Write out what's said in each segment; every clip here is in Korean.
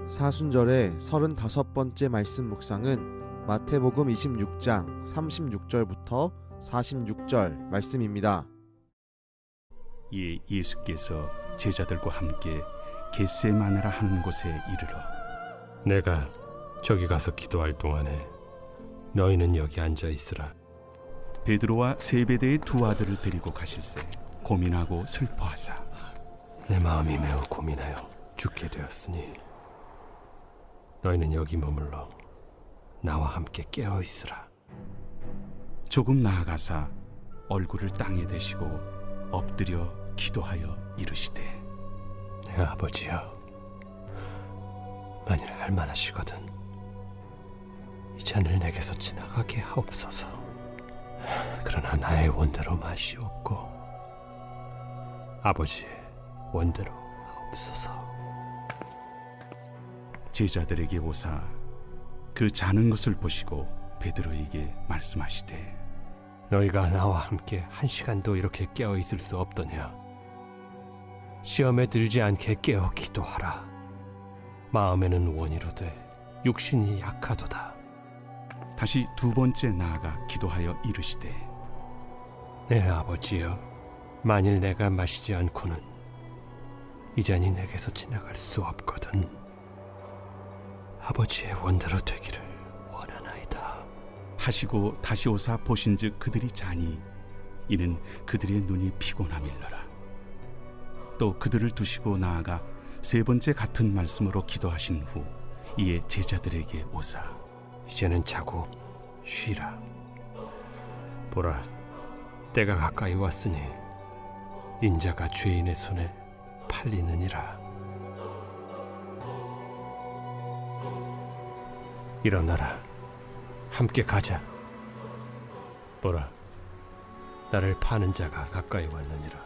사순절의 35번째 말씀 묵상은 마태복음 26장 36절부터 46절 말씀입니다. 이에 예수께서 제자들과 함께 겟세마네라 하는 곳에 이르러 내가 저기 가서 기도할 동안에 너희는 여기 앉아 있으라. 베드로와 세베대의 두 아들을 데리고 가실새 고민하고 슬퍼하사 내 마음이 매우 고민하여 죽게 되었으니 너희는 여기 머물러 나와 함께 깨어 있으라. 조금 나아가사 얼굴을 땅에 대시고 엎드려 기도하여 이르시되 내 아버지여, 만일 할만하시거든 이 잔을 내게서 지나가게 하옵소서. 그러나 나의 원대로 마시옵고 아버지의 원대로 하옵소서. 제자들에게 오사 그 자는 것을 보시고 베드로에게 말씀하시되 너희가 나와 함께 1시간도 이렇게 깨어 있을 수 없더냐. 시험에 들지 않게 깨어 기도하라. 마음에는 원이로되 육신이 약하도다. 다시 두 번째 나아가 기도하여 이르시되 내 아버지여, 만일 내가 마시지 않고는 이 잔이 내게서 지나갈 수 없거든 아버지의 원대로 되기를 원하나이다 하시고 다시 오사 보신즉 그들이 자니 이는 그들의 눈이 피곤함일러라. 또 그들을 두시고 나아가 세 번째 같은 말씀으로 기도하신 후 이에 제자들에게 오사 이제는 자고 쉬라. 보라, 때가 가까이 왔으니 인자가 죄인의 손에 팔리느니라. 일어나라, 함께 가자. 보라, 나를 파는 자가 가까이 왔느니라.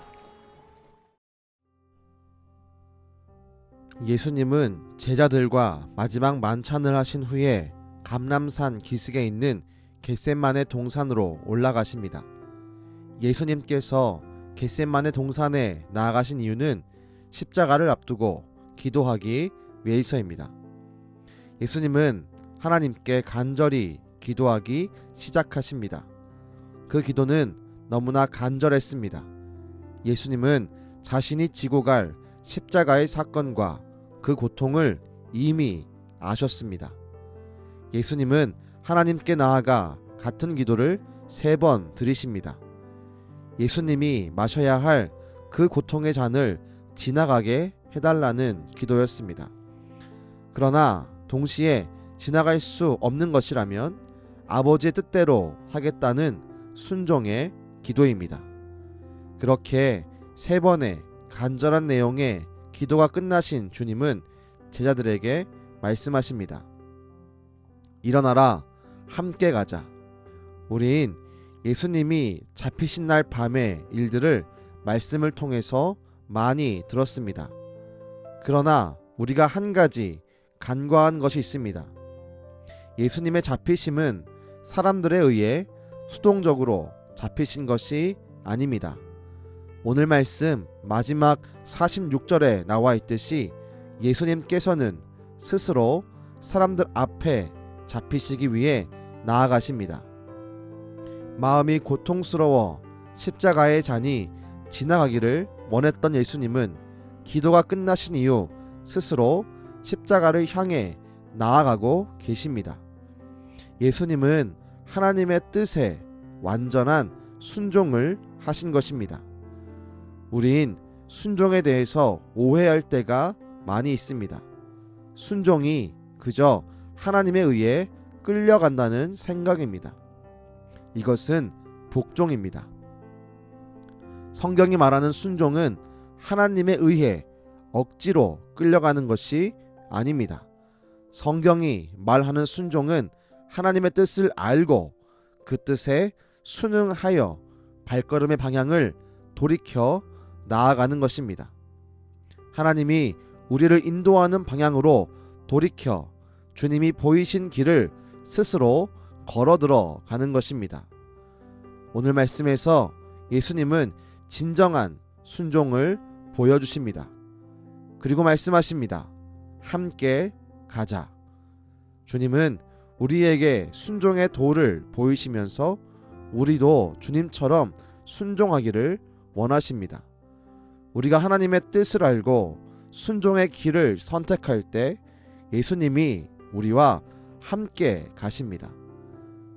예수님은 제자들과 마지막 만찬을 하신 후에 감람산 기슭에 있는 겟세마네 동산으로 올라가십니다. 예수님께서 겟세마네 동산에 나아가신 이유는 십자가를 앞두고 기도하기 위해서입니다. 예수님은 하나님께 간절히 기도하기 시작하십니다. 그 기도는 너무나 간절했습니다. 예수님은 자신이 지고 갈 십자가의 사건과 그 고통을 이미 아셨습니다. 예수님은 하나님께 나아가 같은 기도를 3번 드리십니다. 예수님이 마셔야 할 그 고통의 잔을 지나가게 해달라는 기도였습니다. 그러나 동시에 지나갈 수 없는 것이라면 아버지의 뜻대로 하겠다는 순종의 기도입니다. 그렇게 3번의 간절한 내용의 기도가 끝나신 주님은 제자들에게 말씀하십니다. 일어나라, 함께 가자. 우린 예수님이 잡히신 날 밤의 일들을 말씀을 통해서 많이 들었습니다. 그러나 우리가 한 가지 간과한 것이 있습니다. 예수님의 잡히심은 사람들에 의해 수동적으로 잡히신 것이 아닙니다. 오늘 말씀 마지막 46절에 나와 있듯이 예수님께서는 스스로 사람들 앞에 잡히시기 위해 나아가십니다. 마음이 고통스러워 십자가의 잔이 지나가기를 원했던 예수님은 기도가 끝나신 이후 스스로 십자가를 향해 나아가고 계십니다. 예수님은 하나님의 뜻에 완전한 순종을 하신 것입니다. 우린 순종에 대해서 오해할 때가 많이 있습니다. 순종이 그저 하나님에 의해 끌려간다는 생각입니다. 이것은 복종입니다. 성경이 말하는 순종은 하나님에 의해 억지로 끌려가는 것이 아닙니다. 성경이 말하는 순종은 하나님의 뜻을 알고 그 뜻에 순응하여 발걸음의 방향을 돌이켜 나아가는 것입니다. 하나님이 우리를 인도하는 방향으로 돌이켜 주님이 보이신 길을 스스로 걸어들어 가는 것입니다. 오늘 말씀에서 예수님은 진정한 순종을 보여주십니다. 그리고 말씀하십니다. 함께 가자. 주님은 우리에게 순종의 도를 보이시면서 우리도 주님처럼 순종하기를 원하십니다. 우리가 하나님의 뜻을 알고 순종의 길을 선택할 때 예수님이 우리와 함께 가십니다.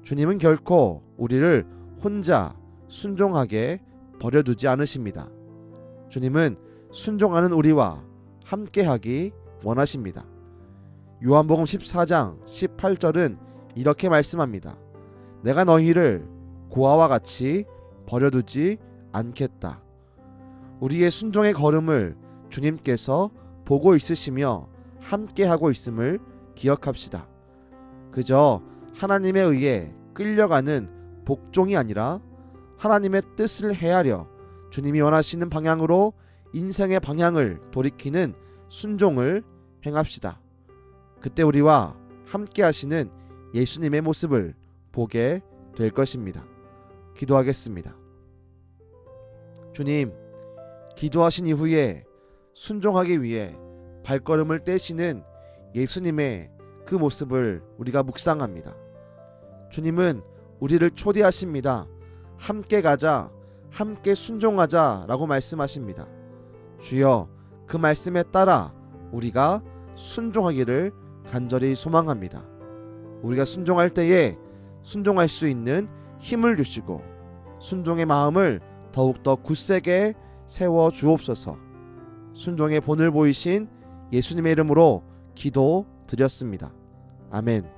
주님은 결코 우리를 혼자 순종하게 버려두지 않으십니다. 주님은 순종하는 우리와 함께하기 원하십니다. 요한복음 14장 18절은 이렇게 말씀합니다. 내가 너희를 고아와 같이 버려두지 않겠다. 우리의 순종의 걸음을 주님께서 보고 있으시며 함께하고 있음을 기억합시다. 그저 하나님에 의해 끌려가는 복종이 아니라 하나님의 뜻을 헤아려 주님이 원하시는 방향으로 인생의 방향을 돌이키는 순종을 행합시다. 그때 우리와 함께 하시는 예수님의 모습을 보게 될 것입니다. 기도하겠습니다. 주님, 기도하신 이후에 순종하기 위해 발걸음을 떼시는 예수님의 그 모습을 우리가 묵상합니다. 주님은 우리를 초대하십니다. 함께 가자, 함께 순종하자 라고 말씀하십니다. 주여, 그 말씀에 따라 우리가 순종하기를 간절히 소망합니다. 우리가 순종할 때에 순종할 수 있는 힘을 주시고 순종의 마음을 더욱더 굳세게 세워 주옵소서. 순종의 본을 보이신 예수님의 이름으로 기도 드렸습니다. 아멘.